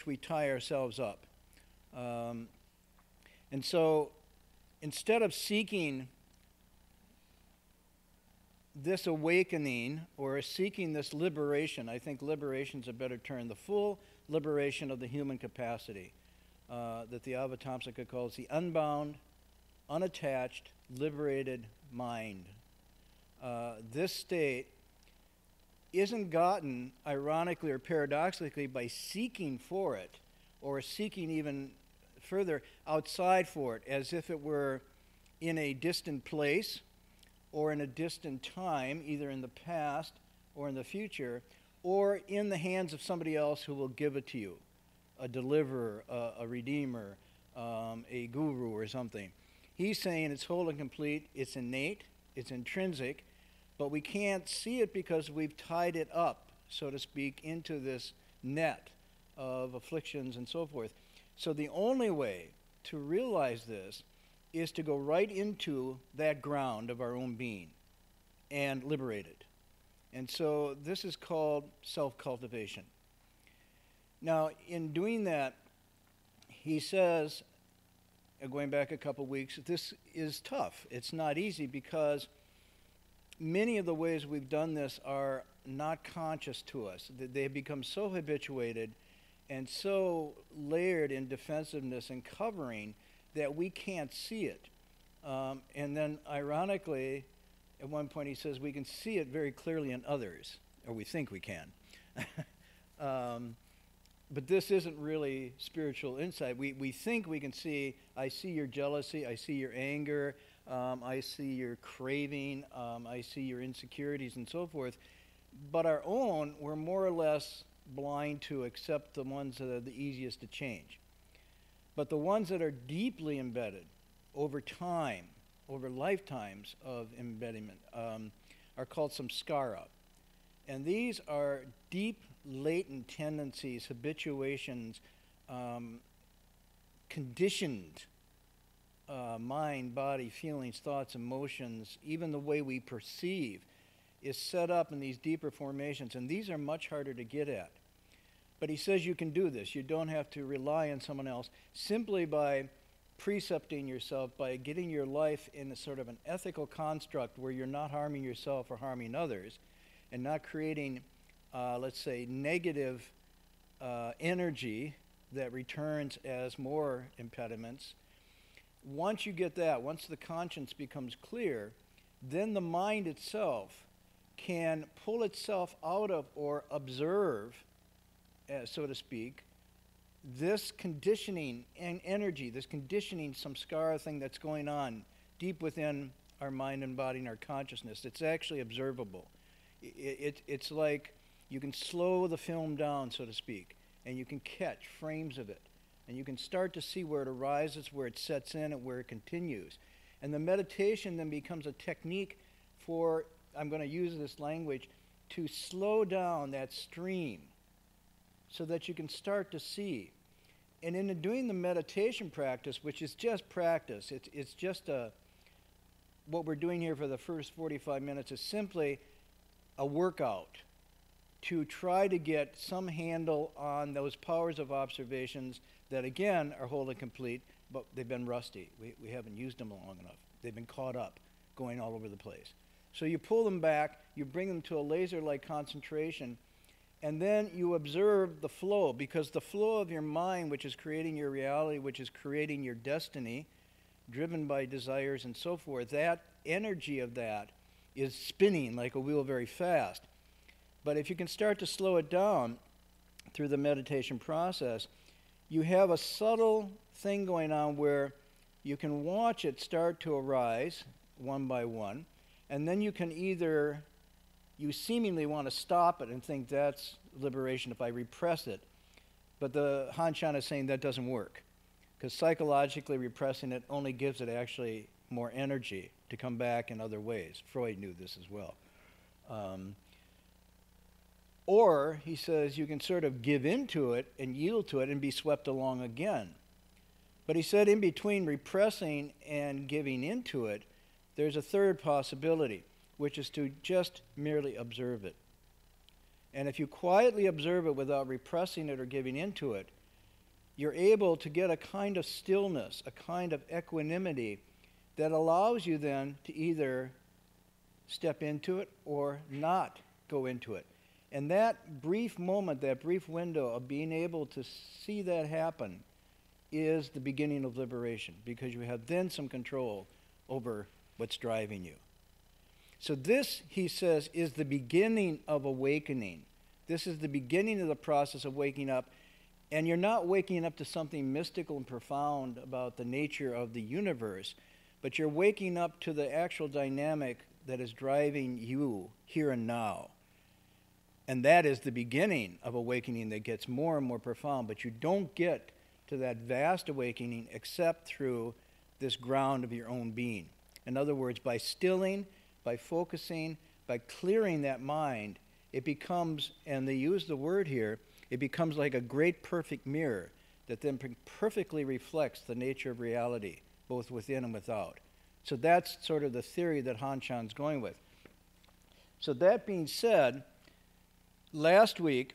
which we tie ourselves up. And so instead of seeking this awakening or seeking this liberation, I think liberation is a better term, the full liberation of the human capacity that the Avatamsaka calls the unbound, unattached, liberated mind. This state isn't gotten, ironically or paradoxically, by seeking for it or seeking even further outside for it, as if it were in a distant place or in a distant time, either in the past or in the future, or in the hands of somebody else who will give it to you, a deliverer, a redeemer, a guru or something. He's saying it's whole and complete, it's innate, it's intrinsic, but we can't see it because we've tied it up, so to speak, into this net of afflictions and so forth. So the only way to realize this is to go right into that ground of our own being and liberate it. And so this is called self-cultivation. Now, in doing that, he says, going back a couple weeks, this is tough. It's not easy because many of the ways we've done this are not conscious to us. They have become so habituated and so layered in defensiveness and covering that we can't see it. And then, ironically, at one point he says we can see it very clearly in others, or we think we can. But this isn't really spiritual insight. We think we can see, I see your jealousy, I see your anger, I see your craving, I see your insecurities and so forth. But our own, we're more or less blind to, except the ones that are the easiest to change. But the ones that are deeply embedded over time, over lifetimes of embedment, are called samskara. And these are deep, latent tendencies, habituations, conditioned mind, body, feelings, thoughts, emotions, even the way we perceive is set up in these deeper formations, and these are much harder to get at. But he says you can do this. You don't have to rely on someone else simply by precepting yourself, by getting your life in a sort of an ethical construct where you're not harming yourself or harming others and not creating, let's say, negative energy that returns as more impediments. Once you get that, once the conscience becomes clear, then the mind itself can pull itself out of or observe, so to speak, this conditioning and energy, this conditioning samskara thing that's going on deep within our mind and body and our consciousness. It's actually observable. It's like you can slow the film down, so to speak, and you can catch frames of it. And you can start to see where it arises, where it sets in, and where it continues. And the meditation then becomes a technique for, I'm going to use this language, to slow down that stream so that you can start to see. And in doing the meditation practice, which is just practice, it's just what we're doing here for the first 45 minutes is simply a workout to try to get some handle on those powers of observations that, again, are whole and complete, but they've been rusty. We haven't used them long enough. They've been caught up, going all over the place. So you pull them back, you bring them to a laser-like concentration, and then you observe the flow, because the flow of your mind, which is creating your reality, which is creating your destiny, driven by desires and so forth, that energy of that is spinning like a wheel very fast. But if you can start to slow it down through the meditation process, you have a subtle thing going on where you can watch it start to arise one by one, and then you can either, you seemingly want to stop it and think that's liberation if I repress it, but the Hanshan is saying that doesn't work, because psychologically repressing it only gives it actually more energy to come back in other ways. Freud knew this as well. Or, he says, you can sort of give into it and yield to it and be swept along again. But he said in between repressing and giving into it, there's a third possibility, which is to just merely observe it. And if you quietly observe it without repressing it or giving into it, you're able to get a kind of stillness, a kind of equanimity that allows you then to either step into it or not go into it. And that brief moment, that brief window of being able to see that happen is the beginning of liberation, because you have then some control over what's driving you. So this, he says, is the beginning of awakening. This is the beginning of the process of waking up. And you're not waking up to something mystical and profound about the nature of the universe, but you're waking up to the actual dynamic that is driving you here and now. And that is the beginning of awakening that gets more and more profound, but you don't get to that vast awakening except through this ground of your own being. In other words, by stilling, by focusing, by clearing that mind, it becomes, and they use the word here, it becomes like a great perfect mirror that then perfectly reflects the nature of reality, both within and without. So that's sort of the theory that Han Chan's going with. So that being said, last week,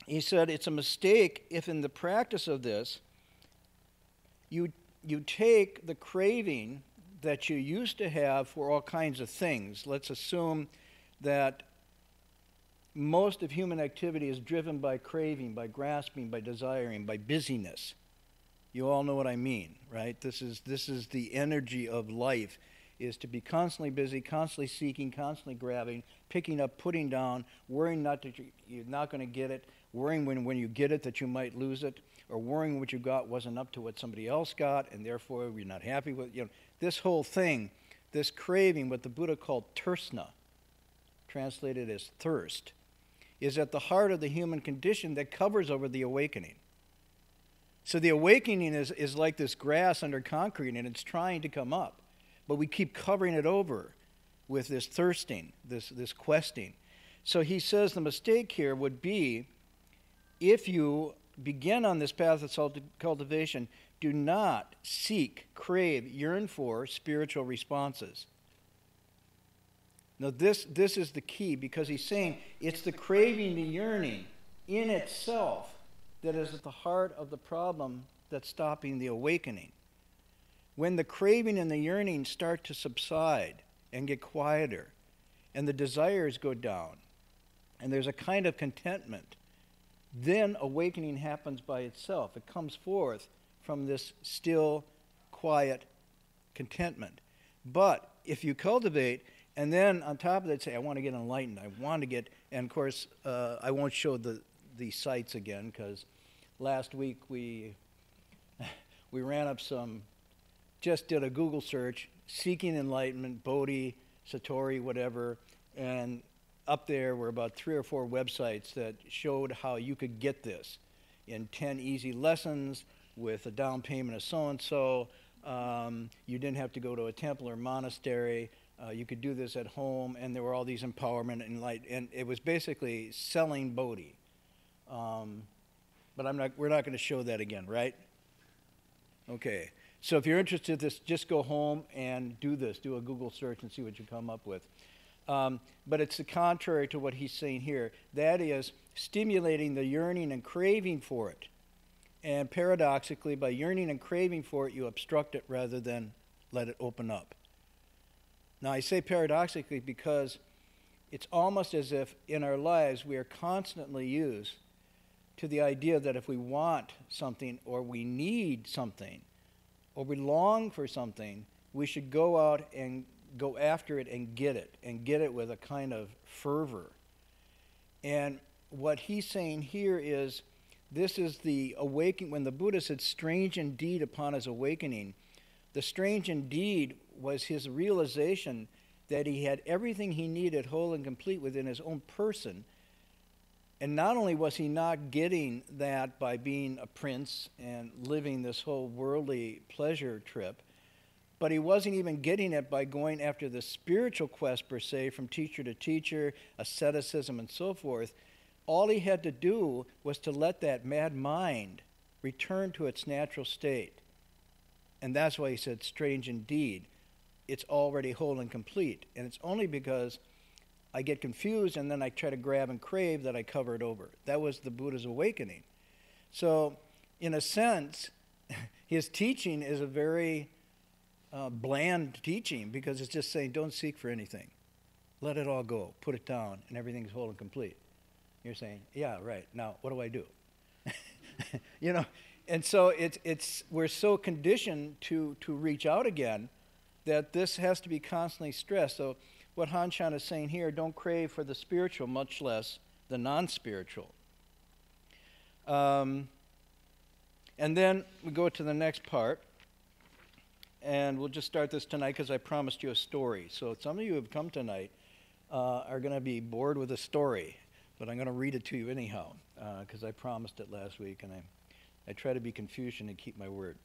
he said it's a mistake if in the practice of this, you take the craving that you used to have for all kinds of things. Let's assume that most of human activity is driven by craving, by grasping, by desiring, by busyness. You all know what I mean, right? This is the energy of life, is to be constantly busy, constantly seeking, constantly grabbing, picking up, putting down, worrying not that you're not going to get it, worrying when you get it that you might lose it, or worrying what you got wasn't up to what somebody else got, and therefore you're not happy with it. This whole thing, this craving, what the Buddha called tersna, translated as thirst, is at the heart of the human condition that covers over the awakening. So the awakening is like this grass under concrete, and it's trying to come up. But we keep covering it over with this thirsting, this questing. So he says the mistake here would be, if you begin on this path of cultivation, do not seek, crave, yearn for spiritual responses. Now this is the key, because he's saying it's the craving, the yearning in itself that is at the heart of the problem that's stopping the awakening. When the craving and the yearning start to subside and get quieter, and the desires go down, and there's a kind of contentment, then awakening happens by itself. It comes forth from this still, quiet contentment. But if you cultivate, and then on top of that say, I want to get enlightened, I want to get, and of course, I won't show the sites again, because last week we ran up just did a Google search, seeking enlightenment, Bodhi, Satori, whatever, and up there were about 3 or 4 websites that showed how you could get this in 10 easy lessons with a down payment of so-and-so. You didn't have to go to a temple or monastery. You could do this at home, and there were all these empowerment and light, and it was basically selling Bodhi. But we're not going to show that again, right? Okay. So if you're interested in this, just go home and do this. Do a Google search and see what you come up with. But it's the contrary to what he's saying here. That is stimulating the yearning and craving for it. And paradoxically, by yearning and craving for it, you obstruct it rather than let it open up. Now, I say paradoxically because it's almost as if in our lives we are constantly used to the idea that if we want something or we need something or we long for something, we should go out and go after it and get it with a kind of fervor. And what he's saying here is, this is the awakening. When the Buddha said strange indeed upon his awakening, the strange indeed was his realization that he had everything he needed whole and complete within his own person. And not only was he not getting that by being a prince and living this whole worldly pleasure trip, but he wasn't even getting it by going after the spiritual quest per se, from teacher to teacher, asceticism and so forth. All he had to do was to let that mad mind return to its natural state. And that's why he said, strange indeed. It's already whole and complete. And it's only because I get confused and then I try to grab and crave that I cover it over. That was the Buddha's awakening. So in a sense, his teaching is a very bland teaching, because it's just saying, don't seek for anything. Let it all go. Put it down, and everything's whole and complete. You're saying, yeah, right. Now, what do I do? You know, and so we're so conditioned to reach out again that this has to be constantly stressed. So what Han-chan is saying here, don't crave for the spiritual, much less the non-spiritual. And then we go to the next part, and we'll just start this tonight because I promised you a story. So some of you who have come tonight are going to be bored with a story, but I'm going to read it to you anyhow because I promised it last week, and I try to be Confucian and keep my word.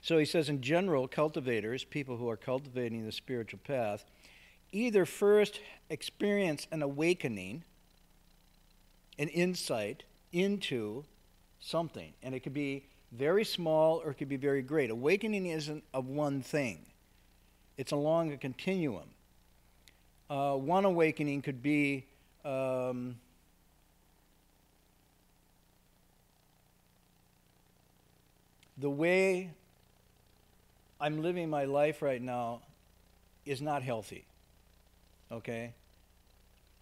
So he says, in general, cultivators, people who are cultivating the spiritual path, either first experience an awakening, an insight into something, and it could be very small or it could be very great. Awakening isn't of one thing. It's along a continuum. One awakening could be the way I'm living my life right now is not healthy, okay?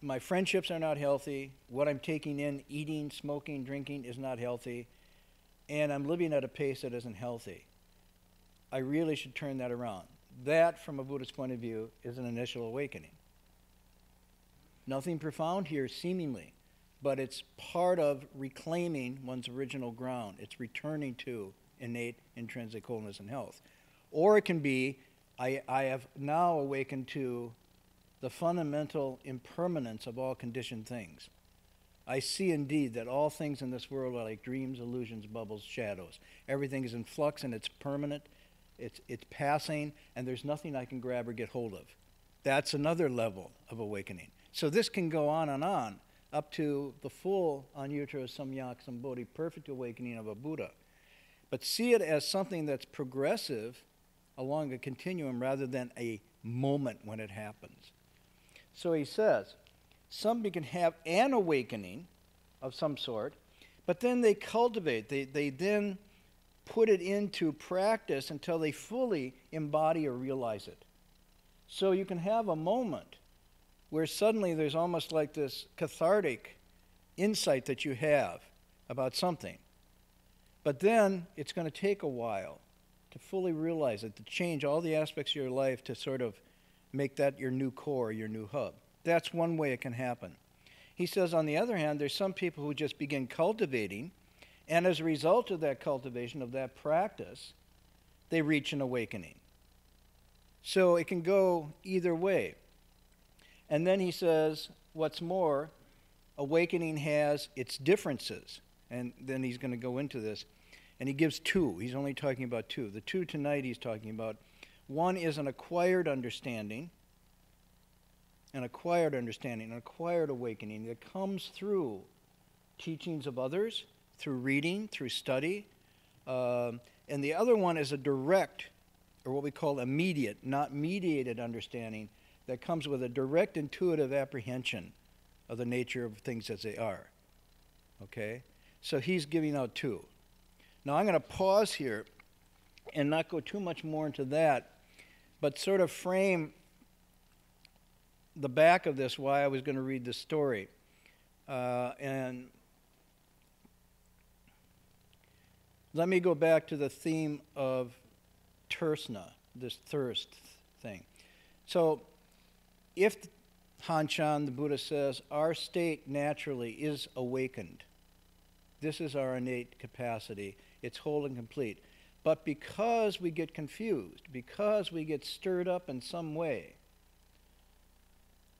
My friendships are not healthy. What I'm taking in, eating, smoking, drinking is not healthy. And I'm living at a pace that isn't healthy. I really should turn that around. That, from a Buddhist point of view, is an initial awakening. Nothing profound here, seemingly, but it's part of reclaiming one's original ground. It's returning to innate intrinsic wholeness and health. Or it can be, I have now awakened to the fundamental impermanence of all conditioned things. I see indeed that all things in this world are like dreams, illusions, bubbles, shadows. Everything is in flux and it's permanent, it's passing, and there's nothing I can grab or get hold of. That's another level of awakening. So this can go on up to the full Anyuttara Samyak Sambodhi, perfect awakening of a Buddha. But see it as something that's progressive along a continuum rather than a moment when it happens. So he says, somebody can have an awakening of some sort, but then they cultivate, they then put it into practice until they fully embody or realize it. So you can have a moment where suddenly there's almost like this cathartic insight that you have about something. But then it's going to take a while to fully realize it, to change all the aspects of your life to sort of make that your new core, your new hub. That's one way it can happen. He says, on the other hand, there's some people who just begin cultivating, and as a result of that cultivation, of that practice, they reach an awakening. So it can go either way. And then he says, what's more, awakening has its differences. And then he's going to go into this. And he gives two. He's only talking about two. The two tonight he's talking about. One is an acquired understanding, an acquired awakening that comes through teachings of others, through reading, through study. And the other one is a direct, or what we call immediate, not mediated understanding that comes with a direct intuitive apprehension of the nature of things as they are. Okay? So he's giving out two. Now I'm going to pause here and not go too much more into that, but sort of frame the back of this, why I was going to read this story. And let me go back to the theme of tersna, this thirst thing. So if Han-chan, the Buddha says, our state naturally is awakened. This is our innate capacity. It's whole and complete. But because we get confused, because we get stirred up in some way,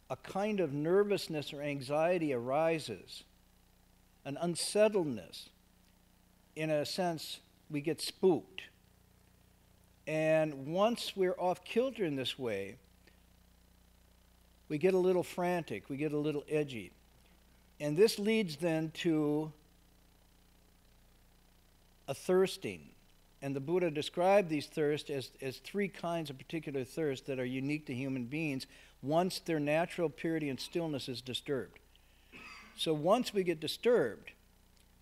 a kind of nervousness or anxiety arises, an unsettledness. In a sense, we get spooked. And once we're off kilter in this way, we get a little frantic, we get a little edgy. And this leads then to a thirsting. And the Buddha described these thirsts as three kinds of particular thirst that are unique to human beings once their natural purity and stillness is disturbed. So once we get disturbed,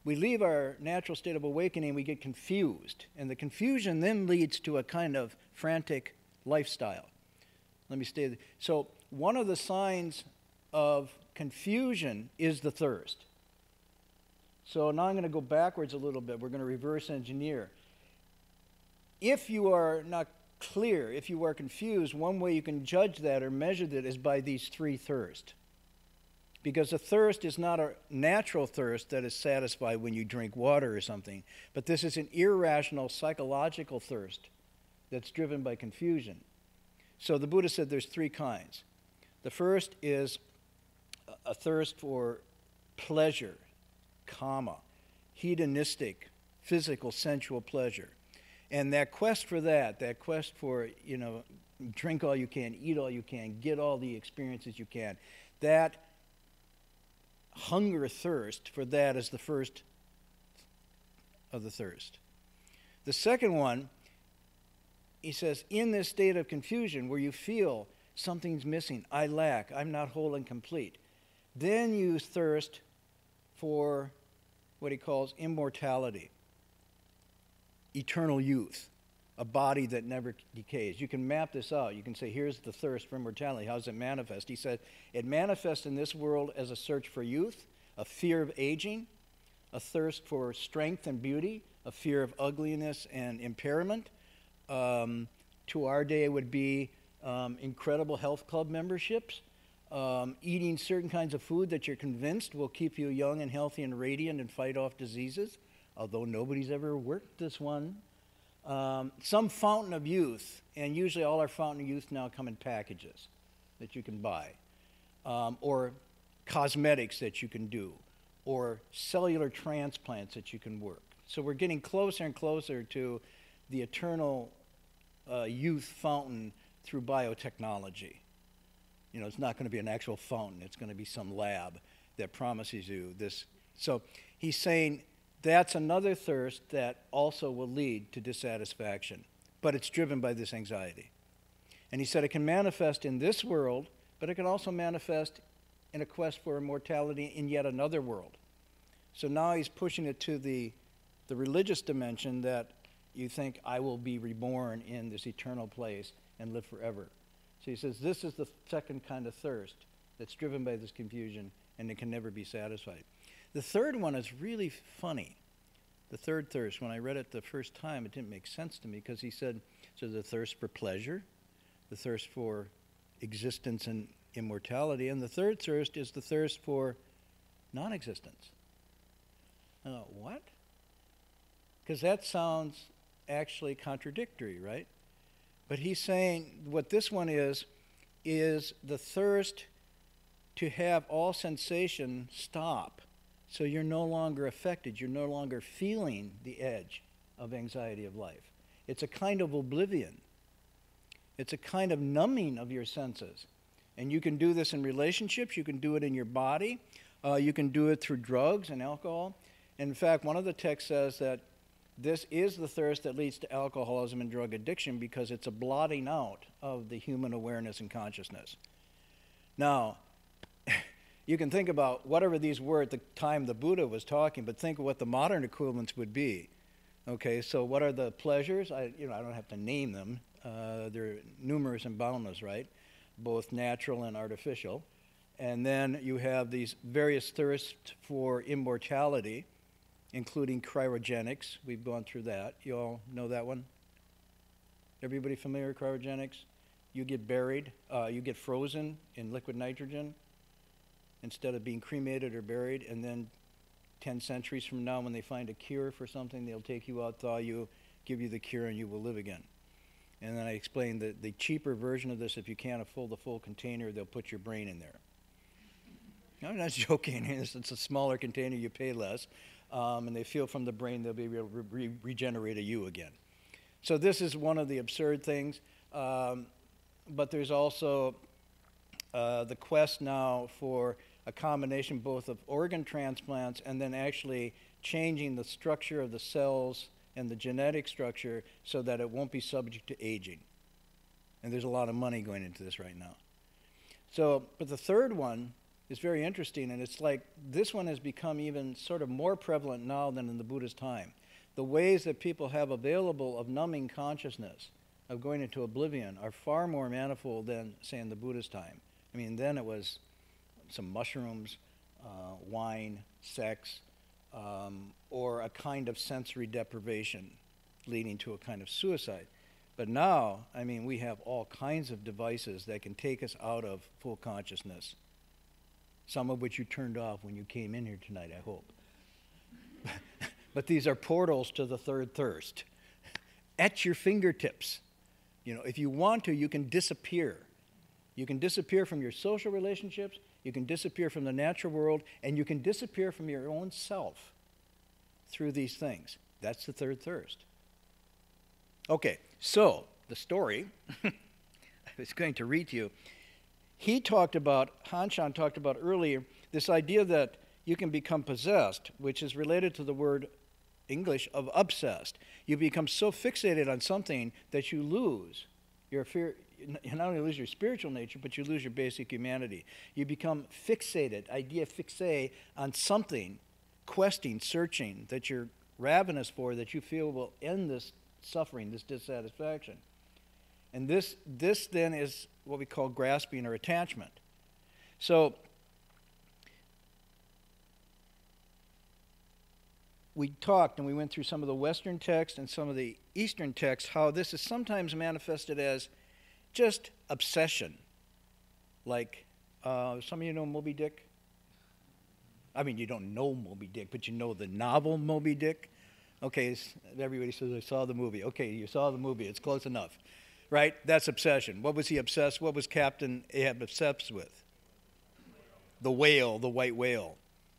we leave our natural state of awakening, we get confused. And the confusion then leads to a kind of frantic lifestyle. Let me stay. So one of the signs of confusion is the thirst. So now I'm going to go backwards a little bit. We're going to reverse engineer. If you are not clear, if you are confused, one way you can judge that or measure that is by these three thirsts. Because a thirst is not a natural thirst that is satisfied when you drink water or something, but this is an irrational psychological thirst that's driven by confusion. So the Buddha said there's three kinds. The first is a thirst for pleasure, kama, hedonistic, physical, sensual pleasure. And that quest for that quest for, drink all you can, eat all you can, get all the experiences you can, that hunger, thirst for that is the first of the thirst. The second one, he says, in this state of confusion where you feel something's missing, I lack, I'm not whole and complete, then you thirst for what he calls immortality, eternal youth, a body that never decays. You can map this out. You can say, here's the thirst for immortality. How does it manifest? He said, it manifests in this world as a search for youth, a fear of aging, a thirst for strength and beauty, a fear of ugliness and impairment. To our day, it would be incredible health club memberships, eating certain kinds of food that you're convinced will keep you young and healthy and radiant and fight off diseases, although nobody's ever worked this one. Some fountain of youth, and usually all our fountain of youth now come in packages that you can buy, or cosmetics that you can do, or cellular transplants that you can work. So we're getting closer and closer to the eternal youth fountain through biotechnology. It's not going to be an actual fountain. It's going to be some lab that promises you this. So he's saying that's another thirst that also will lead to dissatisfaction, but it's driven by this anxiety. And he said it can manifest in this world, but it can also manifest in a quest for immortality in yet another world. So now he's pushing it to the religious dimension that you think, I will be reborn in this eternal place and live forever. So he says this is the second kind of thirst that's driven by this confusion, and it can never be satisfied. The third one is really funny. The third thirst, when I read it the first time, it didn't make sense to me because he said, so the thirst for pleasure, the thirst for existence and immortality, and the third thirst is the thirst for non-existence. What? Because that sounds actually contradictory, right? But he's saying what this one is the thirst to have all sensation stop. So you're no longer affected. You're no longer feeling the edge of anxiety of life. It's a kind of oblivion. It's a kind of numbing of your senses. And you can do this in relationships. You can do it in your body. You can do it through drugs and alcohol. And in fact, one of the texts says that this is the thirst that leads to alcoholism and drug addiction because it's a blotting out of the human awareness and consciousness. Now, you can think about whatever these were at the time the Buddha was talking, but think of what the modern equivalents would be. Okay, so what are the pleasures? I don't have to name them. They're numerous and boundless, right? Both natural and artificial. And then you have these various thirsts for immortality, including cryogenics. We've gone through that. You all know that one? Everybody familiar with cryogenics? You get buried, you get frozen in liquid nitrogen instead of being cremated or buried, and then 10 centuries from now when they find a cure for something, they'll take you out, thaw you, give you the cure, and you will live again. And then I explained that the cheaper version of this, if you can't afford the full container, they'll put your brain in there. I'm not joking. It's a smaller container, you pay less. And they feel from the brain they'll be able to regenerate a you again. So this is one of the absurd things. But there's also the quest now for a combination both of organ transplants and then actually changing the structure of the cells and the genetic structure so that it won't be subject to aging. And there's a lot of money going into this right now. So, but the third one is very interesting, and it's like this one has become even sort of more prevalent now than in the Buddha's time. The ways that people have available of numbing consciousness, of going into oblivion, are far more manifold than, say, in the Buddha's time. I mean, then it was some mushrooms, wine, sex, or a kind of sensory deprivation leading to a kind of suicide. But now, I mean, we have all kinds of devices that can take us out of full consciousness, some of which you turned off when you came in here tonight, I hope. But these are portals to the third thirst at your fingertips. You know, if you want to, you can disappear. You can disappear from your social relationships, you can disappear from the natural world, and you can disappear from your own self through these things. That's the third thirst. Okay, so the story I was going to read to you. Hanshan talked about earlier, this idea that you can become possessed, which is related to the word English of obsessed. You become so fixated on something that you lose your fear. You not only lose your spiritual nature, but you lose your basic humanity. You become fixated, idea fixé, on something, questing, searching, that you're ravenous for, that you feel will end this suffering, this dissatisfaction. And this then is what we call grasping or attachment. So we talked and we went through some of the Western texts and some of the Eastern texts, how this is sometimes manifested as just obsession. Like, some of you know Moby Dick? I mean, you don't know Moby Dick, but you know the novel Moby Dick. Okay, everybody says, I saw the movie. Okay, you saw the movie. It's close enough. Right? That's obsession. What was he obsessed? What was Captain Ahab obsessed with? The whale, the white whale.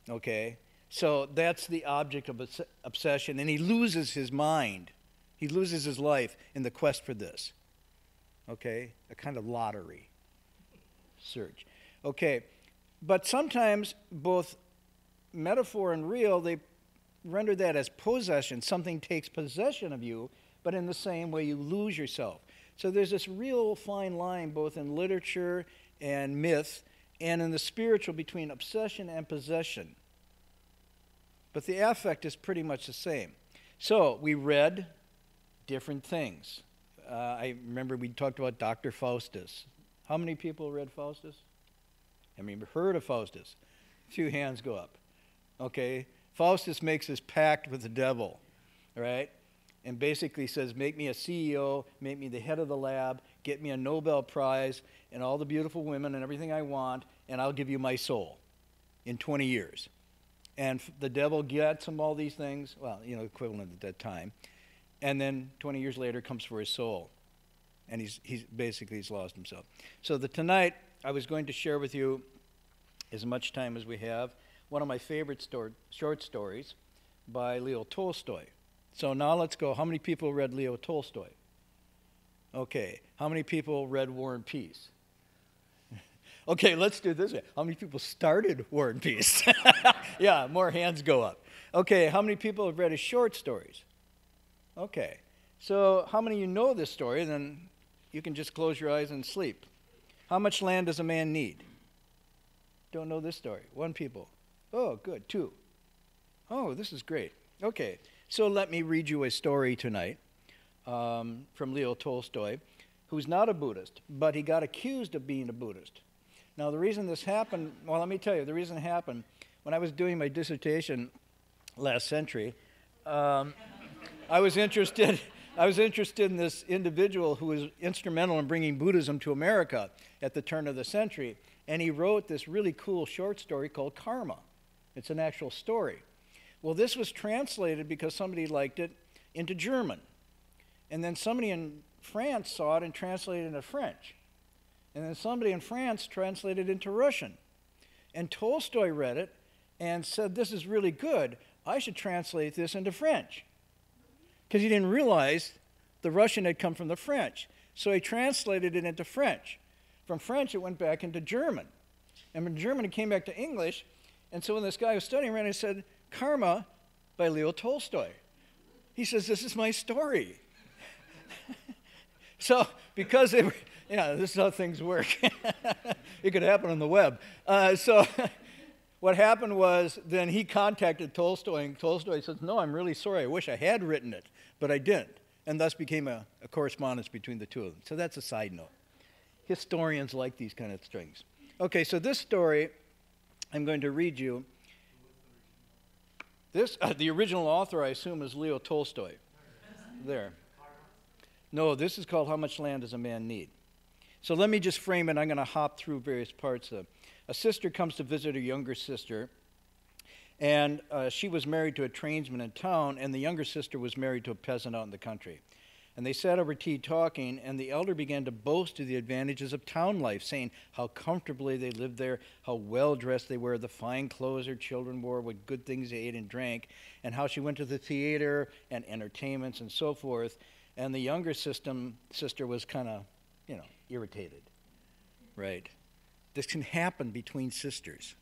Okay? So that's the object of obsession, and he loses his mind. He loses his life in the quest for this. Okay? A kind of lottery search. Okay. But sometimes both metaphor and real, they render that as possession. Something takes possession of you, but in the same way you lose yourself. So there's this real fine line both in literature and myth and in the spiritual between obsession and possession. But the affect is pretty much the same. So we read different things. I remember we talked about Dr. Faustus. How many people read Faustus? I mean, heard of Faustus? A few hands go up. Okay, Faustus makes this pact with the devil, right? And basically says, make me a CEO, make me the head of the lab, get me a Nobel Prize, and all the beautiful women and everything I want, and I'll give you my soul in 20 years. And the devil gets him all these things, well, you know, equivalent at that time. And then 20 years later comes for his soul. And he's lost himself. So tonight, I was going to share with you, as much time as we have, one of my favorite short stories by Leo Tolstoy. So now let's go. How many people read Leo Tolstoy? Okay. How many people read War and Peace? Okay, let's do this. How many people started War and Peace? Yeah, more hands go up. Okay, how many people have read his short stories? Okay. So how many of you know this story? Then you can just close your eyes and sleep. How much land does a man need? Don't know this story. 1 people. Oh, good. 2. Oh, this is great. Okay. So let me read you a story tonight from Leo Tolstoy, who's not a Buddhist, but he got accused of being a Buddhist. Now, the reason this happened, well, let me tell you, the reason it happened, when I was doing my dissertation last century, I was interested in this individual who was instrumental in bringing Buddhism to America at the turn of the century, and he wrote this really cool short story called Karma. It's an actual story. Well, this was translated because somebody liked it into German. And then somebody in France saw it and translated it into French. And then somebody in France translated it into Russian. And Tolstoy read it and said, this is really good. I should translate this into French. Because he didn't realize the Russian had come from the French. So he translated it into French. From French, it went back into German. And from German, it came back to English. And so when this guy was studying around, he said, Karma by Leo Tolstoy. He says, this is my story. So because they were, Yeah, this is how things work. It could happen on the web. So what happened was then he contacted Tolstoy, and Tolstoy says, no, I'm really sorry. I wish I had written it, but I didn't. And thus became a correspondence between the two of them. So that's a side note. Historians like these kind of things. Okay, so this story I'm going to read you. This, the original author, I assume, is Leo Tolstoy. There. No, this is called How Much Land Does a Man Need? So let me just frame it. I'm going to hop through various parts of it. A sister comes to visit her younger sister, and she was married to a tradesman in town, and the younger sister was married to a peasant out in the country. And they sat over tea talking, and the elder began to boast of the advantages of town life, saying how comfortably they lived there, how well-dressed they were, the fine clothes their children wore, what good things they ate and drank, and how she went to the theater and entertainments and so forth. And the younger sister was kind of, irritated, right? This can happen between sisters.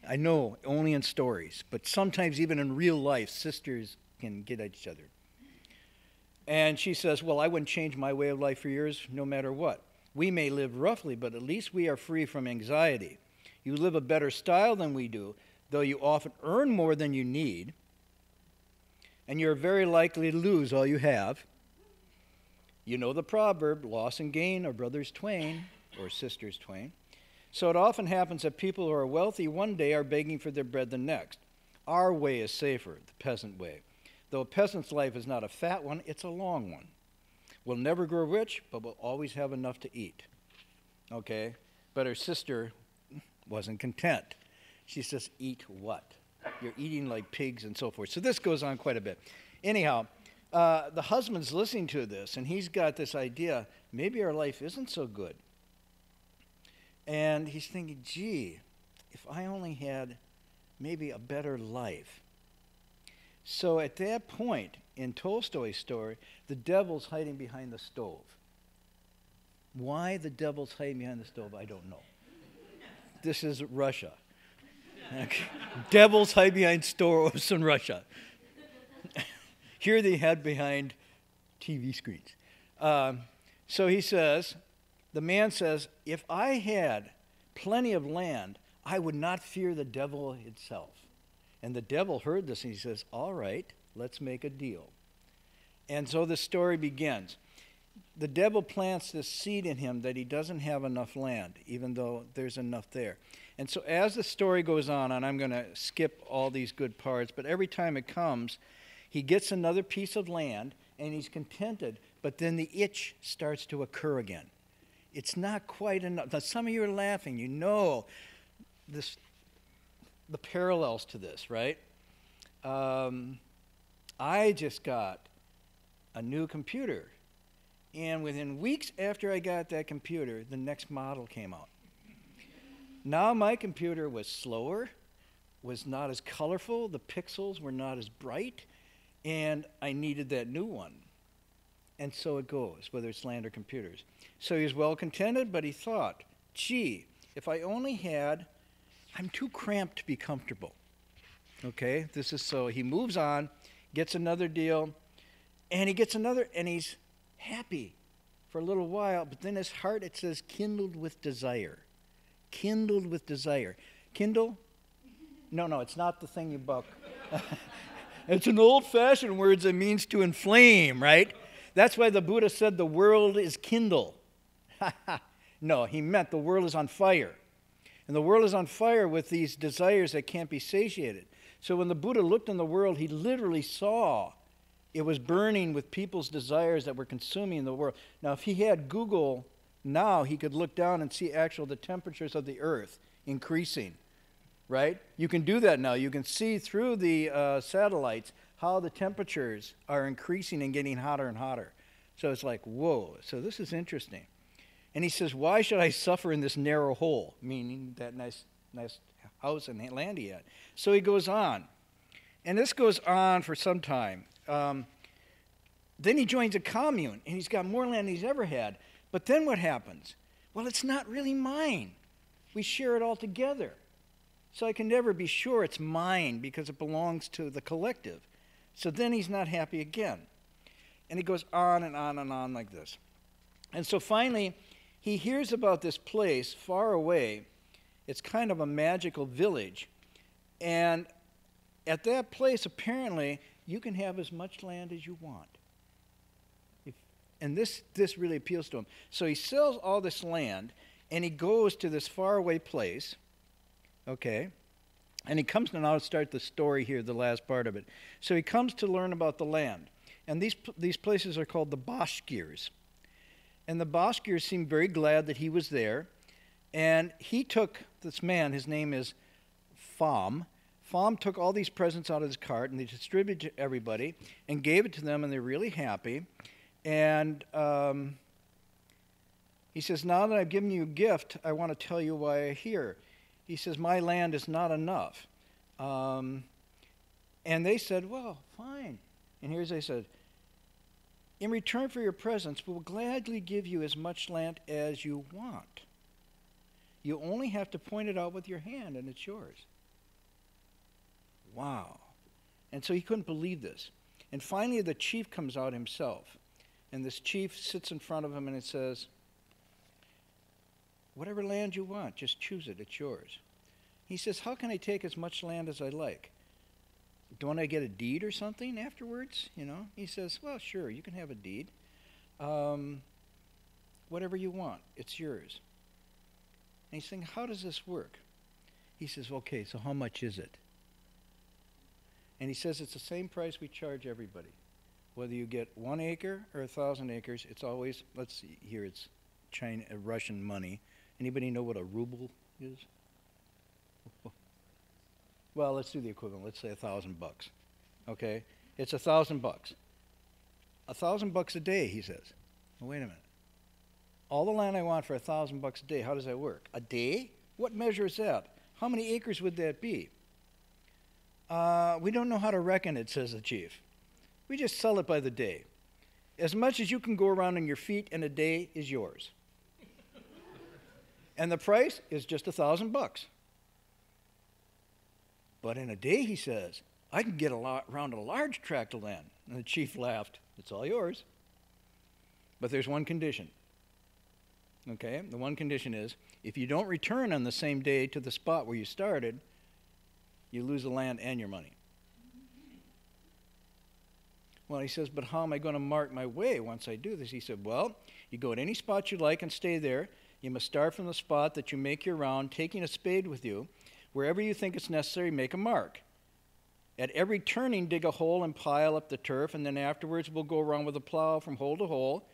I know, only in stories, but sometimes even in real life, sisters can get at each other. And she says, well, I wouldn't change my way of life for yours no matter what. We may live roughly, but at least we are free from anxiety. You live a better style than we do, though you often earn more than you need, and you're very likely to lose all you have. You know the proverb, loss and gain are brothers twain, or sisters twain. So it often happens that people who are wealthy one day are begging for their bread the next. Our way is safer, the peasant way. Though a peasant's life is not a fat one, it's a long one. We'll never grow rich, but we'll always have enough to eat. Okay? But her sister wasn't content. She says, eat what? You're eating like pigs and so forth. So this goes on quite a bit. Anyhow, the husband's listening to this, and he's got this idea, maybe our life isn't so good. And he's thinking, gee, if I only had maybe a better life. So at that point, in Tolstoy's story, the devil's hiding behind the stove. Why the devil's hiding behind the stove, I don't know. This is Russia. Okay. Devils hide behind stoves in Russia. Here they hide behind TV screens. So he says, the man says, if I had plenty of land, I would not fear the devil itself. And the devil heard this and he says, all right, let's make a deal. And so the story begins. The devil plants this seed in him that he doesn't have enough land, even though there's enough there. And so as the story goes on, and I'm going to skip all these good parts, but every time it comes, he gets another piece of land and he's contented, but then the itch starts to occur again. It's not quite enough. Now, some of you are laughing. You know this, the parallels to this, right? I just got a new computer. And within weeks after I got that computer, the next model came out. Now my computer was slower, was not as colorful, the pixels were not as bright, and I needed that new one. And so it goes, whether it's land or computers. So he was well contented, but he thought, gee, if I only had, I'm too cramped to be comfortable. Okay, this is so he moves on, gets another deal, and he gets another, and he's happy for a little while, but then his heart, it says, kindled with desire. Kindled with desire. Kindle? No, it's not the thing you buck. It's an old-fashioned word that means to inflame, right? That's why the Buddha said the world is kindle. No, he meant the world is on fire. And the world is on fire with these desires that can't be satiated. So when the Buddha looked in the world, he literally saw it was burning with people's desires that were consuming the world. Now, if he had Google now, he could look down and see the temperatures of the earth increasing, right? You can do that now. You can see through the satellites how the temperatures are increasing and getting hotter and hotter. So it's like, whoa. So this is interesting. And he says, why should I suffer in this narrow hole? Meaning that nice house and land he had. So he goes on. And this goes on for some time. Then he joins a commune, and he's got more land than he's ever had. But then what happens? Well, it's not really mine. We share it all together. So I can never be sure it's mine because it belongs to the collective. So then he's not happy again. And he goes on and on and on like this. And so finally, he hears about this place far away. It's kind of a magical village. And at that place, apparently, you can have as much land as you want. And this really appeals to him. So he sells all this land, and he goes to this faraway place, okay? And he comes to now start the story here, the last part of it. So he comes to learn about the land. And these places are called the Bashkirs. And the Bashkirs seemed very glad that he was there. And he took this man, his name is Fam. Fam took all these presents out of his cart, and they distributed to everybody and gave it to them, and they're really happy. And he says, now that I've given you a gift, I want to tell you why I'm here. He says, my land is not enough. And they said, well, fine. And here's they said, in return for your presents, we'll gladly give you as much land as you want. You only have to point it out with your hand, and it's yours. Wow. And so he couldn't believe this. And finally, the chief comes out himself. And this chief sits in front of him, and it says, whatever land you want, just choose it. It's yours. He says, how can I take as much land as I like? Don't I get a deed or something afterwards? You know? He says, well, sure, you can have a deed. Whatever you want, it's yours. And he's saying, how does this work? He says, okay, so how much is it? And he says, it's the same price we charge everybody. Whether you get 1 acre or 1,000 acres, it's always, let's see, here it's Russian money. Anybody know what a ruble is? Well, let's do the equivalent. Let's say $1,000. Okay? It's $1,000. $1,000 a day, he says. Well, wait a minute. All the land I want for $1,000 a day, how does that work? A day? What measure is that? How many acres would that be? We don't know how to reckon it, says the chief. We just sell it by the day. As much as you can go around on your feet in a day is yours. And the price is just $1,000. But in a day, he says, I can get around a large tract of land. And the chief laughed. It's all yours. But there's one condition. Okay? The one condition is, if you don't return on the same day to the spot where you started, you lose the land and your money. Well, he says, but how am I going to mark my way once I do this? He said, well, you go at any spot you like and stay there. You must start from the spot that you make your round, taking a spade with you. Wherever you think it's necessary, make a mark. At every turning, dig a hole and pile up the turf, and then afterwards we'll go around with a plow from hole to hole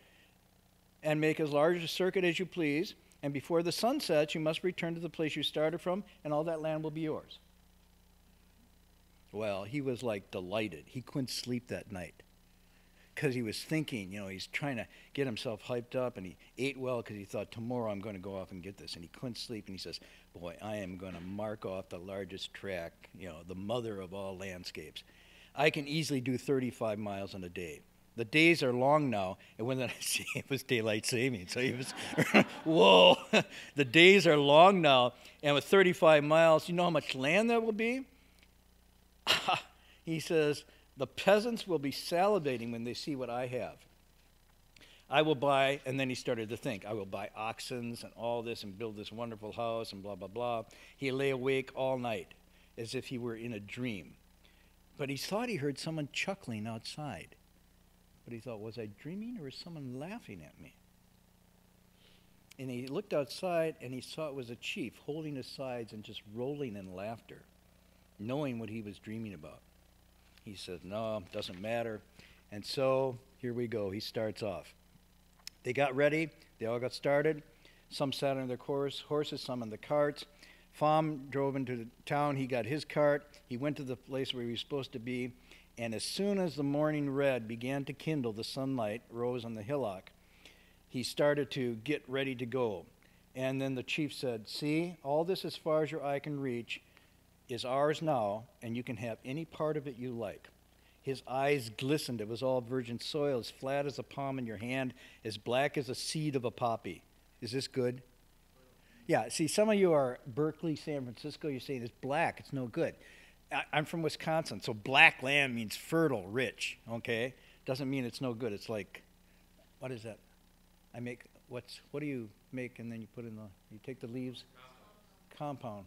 and make as large a circuit as you please. And before the sun sets, you must return to the place you started from, and all that land will be yours. Well, he was like delighted. He couldn't sleep that night because he was thinking, you know, he's trying to get himself hyped up, and he ate well because he thought, tomorrow I'm going to go off and get this. And he couldn't sleep, and he says, boy, I am going to mark off the largest tract, you know, the mother of all landscapes. I can easily do 35 miles in a day. The days are long now, and when it was daylight saving, so he was, whoa, the days are long now, and with 35 miles, you know how much land that will be? He says, the peasants will be salivating when they see what I have. I will buy, and then he started to think, I will buy oxen and all this and build this wonderful house and blah, blah, blah. He lay awake all night as if he were in a dream. But he thought he heard someone chuckling outside. But he thought, was I dreaming or was someone laughing at me? And he looked outside and he saw it was a chief holding his sides and just rolling in laughter, knowing what he was dreaming about. He said, no, doesn't matter. And so here we go. He starts off. They got ready. They all got started. Some sat on their horses, some in the carts. Fam drove into the town. He got his cart. He went to the place where he was supposed to be. And as soon as the morning red began to kindle, the sunlight rose on the hillock. He started to get ready to go. And then the chief said, see, all this as far as your eye can reach is ours now, and you can have any part of it you like. His eyes glistened. It was all virgin soil, as flat as a palm in your hand, as black as a seed of a poppy. Is this good? Yeah, see, some of you are Berkeley, San Francisco. You're saying it's black. It's no good. I'm from Wisconsin, so black land means fertile, rich, okay? Doesn't mean it's no good. It's like, what is that? I make what do you make and then you put in you take the leaves? Compound.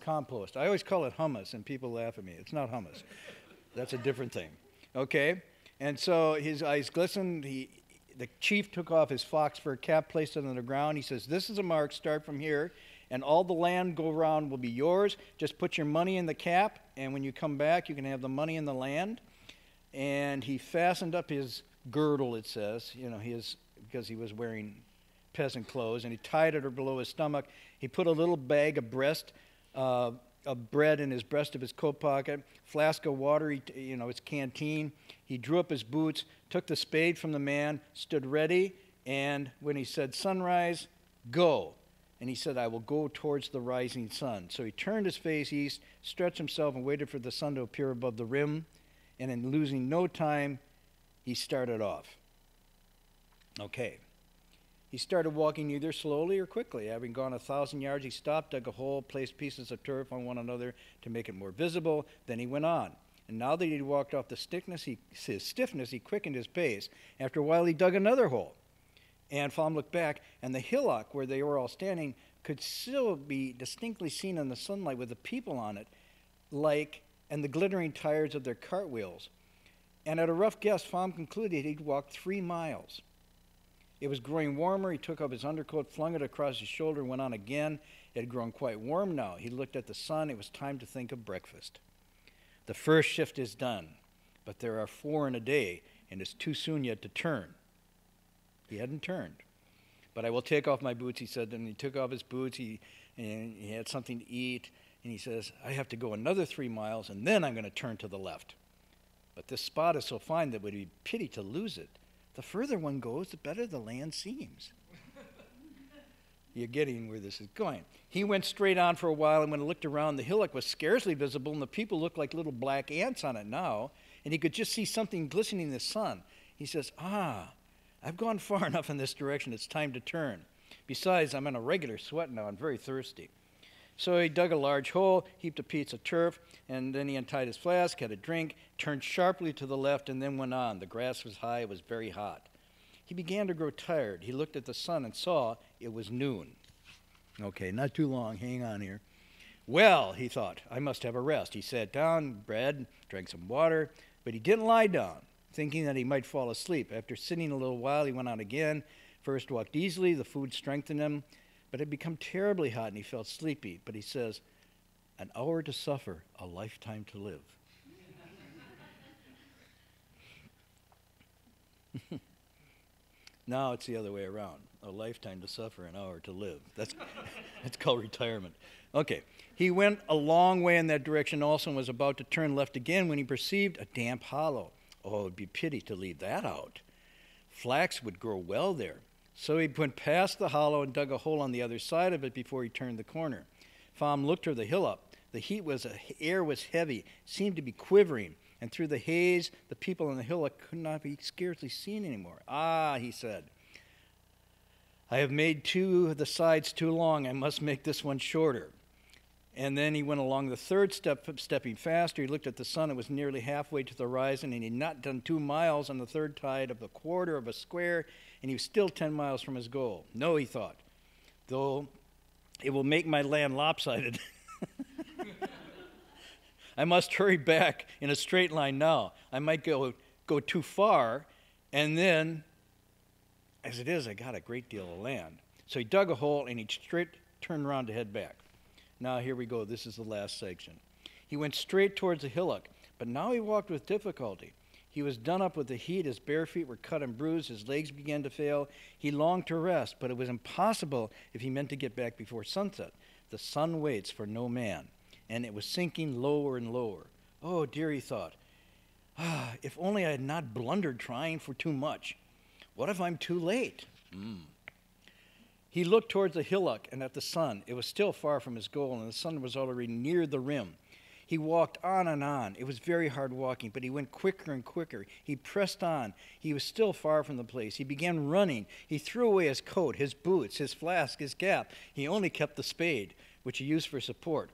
Compost. I always call it hummus, and people laugh at me. It's not hummus. That's a different thing. Okay? And so his eyes glistened. The chief took off his fox fur cap, placed it on the ground. He says, "This is a mark. Start from here, and all the land go around will be yours. Just put your money in the cap, and when you come back, you can have the money in the land." And he fastened up his girdle, it says, because he was wearing peasant clothes, and he tied it below his stomach. He put a little bag of bread in his breast of his coat pocket, flask of water, his canteen. He drew up his boots, took the spade from the man, stood ready, and when he said sunrise, go. And he said, "I will go towards the rising sun." So he turned his face east, stretched himself, and waited for the sun to appear above the rim. And in losing no time, he started off. Okay. He started walking either slowly or quickly. Having gone 1,000 yards, he stopped, dug a hole, placed pieces of turf on one another to make it more visible. Then he went on. And now that he'd walked off his stiffness, he quickened his pace. After a while, he dug another hole. And Pham looked back, and the hillock where they were all standing could still be distinctly seen in the sunlight with the people on it, and the glittering tires of their cartwheels. And at a rough guess, Pham concluded he'd walked 3 miles. It was growing warmer. He took up his undercoat, flung it across his shoulder, and went on again. It had grown quite warm now. He looked at the sun. It was time to think of breakfast. The first shift is done, but there are 4 in a day, and it's too soon yet to turn. He hadn't turned. "But I will take off my boots," he said. And he took off his boots. He had something to eat. And he says, "I have to go another 3 miles, and then I'm going to turn to the left. But this spot is so fine that it would be pity to lose it. The further one goes, the better the land seems." You're getting where this is going. He went straight on for a while, and when he looked around, the hillock was scarcely visible, and the people looked like little black ants on it now, and he could just see something glistening in the sun. He says, "I've gone far enough in this direction. It's time to turn. Besides, I'm in a regular sweat now. I'm very thirsty." So he dug a large hole, heaped a piece of turf, and then he untied his flask, had a drink, turned sharply to the left, and then went on. The grass was high. It was very hot. He began to grow tired. He looked at the sun and saw it was noon. Okay, not too long. Hang on here. "Well," he thought, "I must have a rest." He sat down, bread, drank some water, but he didn't lie down, thinking that he might fall asleep. After sitting a little while, he went on again. First walked easily. The food strengthened him. But it had become terribly hot, and he felt sleepy. But he says, "An hour to suffer, a lifetime to live." Now it's the other way around. A lifetime to suffer, an hour to live. That's called retirement. Okay. He went a long way in that direction also and was about to turn left again when he perceived a damp hollow. Oh, it would be pity to leave that out. Flax would grow well there. So he went past the hollow and dug a hole on the other side of it before he turned the corner. Pham looked toward the hillock. The air was heavy, seemed to be quivering, and through the haze, the people on the hillock could not be scarcely seen anymore. "Ah," he said, "I have made 2 of the sides too long. I must make this one shorter." And then he went along the third step, stepping faster. He looked at the sun. It was nearly halfway to the horizon, and he had not done 2 miles on the third tide of a quarter of a square, and he was still 10 miles from his goal. "No," he thought, "though it will make my land lopsided. I must hurry back in a straight line now. I might go too far, and then, as it is, I got a great deal of land." So he dug a hole, and he turned around to head back. Now here we go. This is the last section. He went straight towards the hillock, but now he walked with difficulty. He was done up with the heat. His bare feet were cut and bruised. His legs began to fail. He longed to rest, but it was impossible if he meant to get back before sunset. The sun waits for no man, and it was sinking lower and lower. "Oh, dear," he thought. If only I had not blundered trying for too much. What if I'm too late?" He looked towards the hillock and at the sun. It was still far from his goal, and the sun was already near the rim. He walked on and on. It was very hard walking, but he went quicker and quicker. He pressed on. He was still far from the place. He began running. He threw away his coat, his boots, his flask, his cap. He only kept the spade, which he used for support.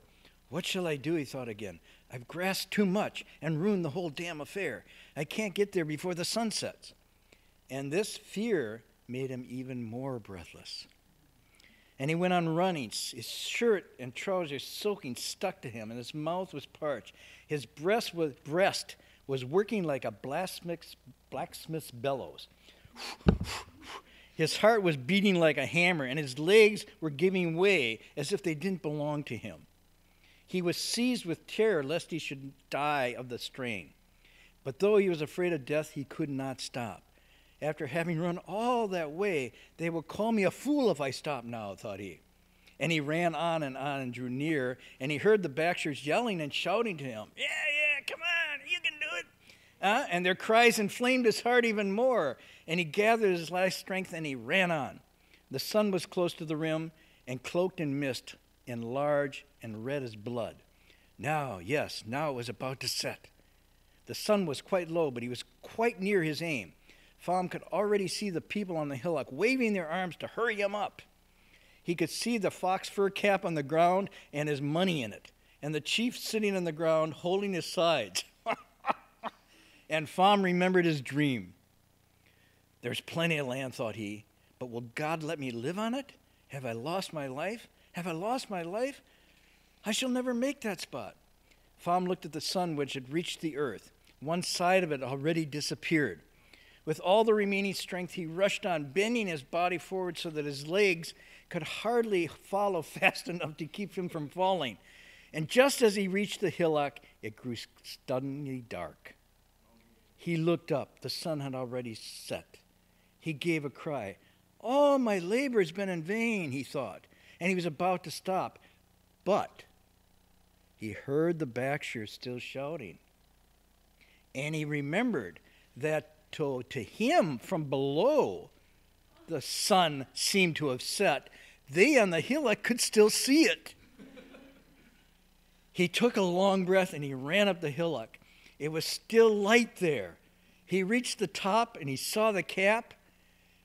"What shall I do?" he thought again. "I've grasped too much and ruined the whole damn affair. I can't get there before the sun sets." And this fear made him even more breathless. And he went on running, his shirt and trousers soaking stuck to him, and his mouth was parched. His breast was working like a blacksmith's bellows. His heart was beating like a hammer, and his legs were giving way as if they didn't belong to him. He was seized with terror lest he should die of the strain. But though he was afraid of death, he could not stop. After having run all that way, they will call me a fool if I stop now, thought he. And he ran on and drew near, and he heard the Baxters yelling and shouting to him, yeah, come on, you can do it. And their cries inflamed his heart even more, and he gathered his last strength and he ran on. The sun was close to the rim and cloaked in mist and large and red as blood. Now it was about to set. The sun was quite low, but he was quite near his aim. Pham could already see the people on the hillock waving their arms to hurry him up. He could see the fox fur cap on the ground and his money in it, and the chief sitting on the ground holding his sides. And Pham remembered his dream. There's plenty of land, thought he, but will God let me live on it? Have I lost my life? Have I lost my life? I shall never make that spot. Pham looked at the sun, which had reached the earth. One side of it already disappeared. With all the remaining strength, he rushed on, bending his body forward so that his legs could hardly follow fast enough to keep him from falling. And just as he reached the hillock, it grew suddenly dark. He looked up. The sun had already set. He gave a cry. All my labor has been in vain, he thought, and he was about to stop. But he heard the Baxters still shouting. And he remembered that to him from below, the sun seemed to have set. They on the hillock could still see it. He took a long breath and he ran up the hillock. It was still light there. He reached the top and he saw the cap,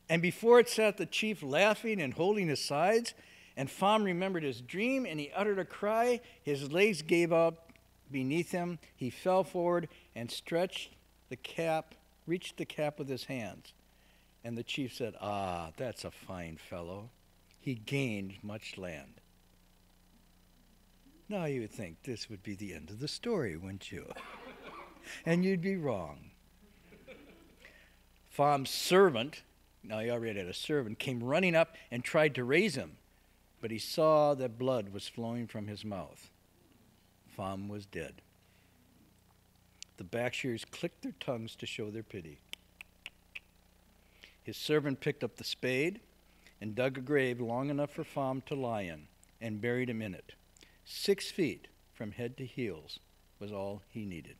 and before it sat the chief laughing and holding his sides, and Pham remembered his dream, and he uttered a cry. His legs gave out beneath him. He fell forward and reached the cap with his hands. And the chief said, "Ah, that's a fine fellow. He gained much land." Now you would think this would be the end of the story, wouldn't you? And you'd be wrong. Pham's servant, now he already had a servant, came running up and tried to raise him, but he saw that blood was flowing from his mouth. Pham was dead. The Baxters clicked their tongues to show their pity. His servant picked up the spade and dug a grave long enough for Pham to lie in and buried him in it. 6 feet from head to heels was all he needed.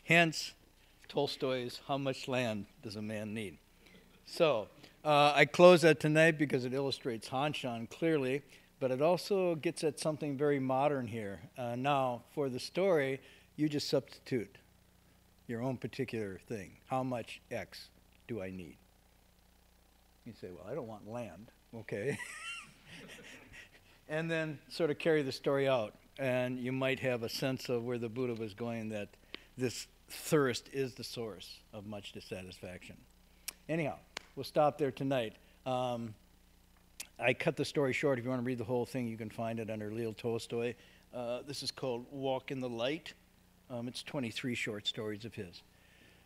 Hence, Tolstoy's "How much land does a man need?" So, I close that tonight because it illustrates Hanshan clearly, but it also gets at something very modern here. Now, for the story, you just substitute your own particular thing. How much X do I need? You say, well, I don't want land. Okay. And then sort of carry the story out. And you might have a sense of where the Buddha was going, that this thirst is the source of much dissatisfaction. Anyhow, we'll stop there tonight. I cut the story short. If you want to read the whole thing, you can find it under Leo Tolstoy. This is called Walk in the Light. It's 23 short stories of his.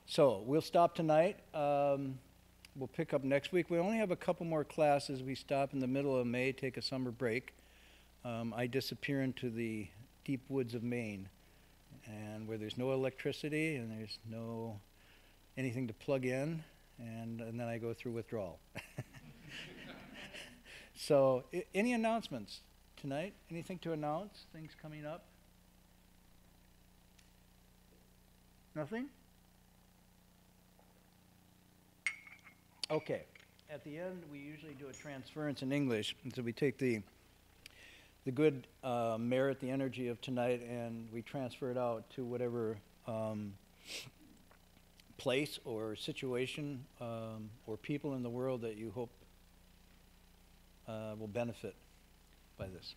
So we'll stop tonight. We'll pick up next week. We only have a couple more classes. We stop in the middle of May, take a summer break. I disappear into the deep woods of Maine, and where there's no electricity and there's no anything to plug in, and then I go through withdrawal. So, any announcements tonight? Anything to announce? Things coming up? Nothing? Okay. At the end, we usually do a transference in English, and so we take the good merit, the energy of tonight, and we transfer it out to whatever place or situation or people in the world that you hope will benefit by this.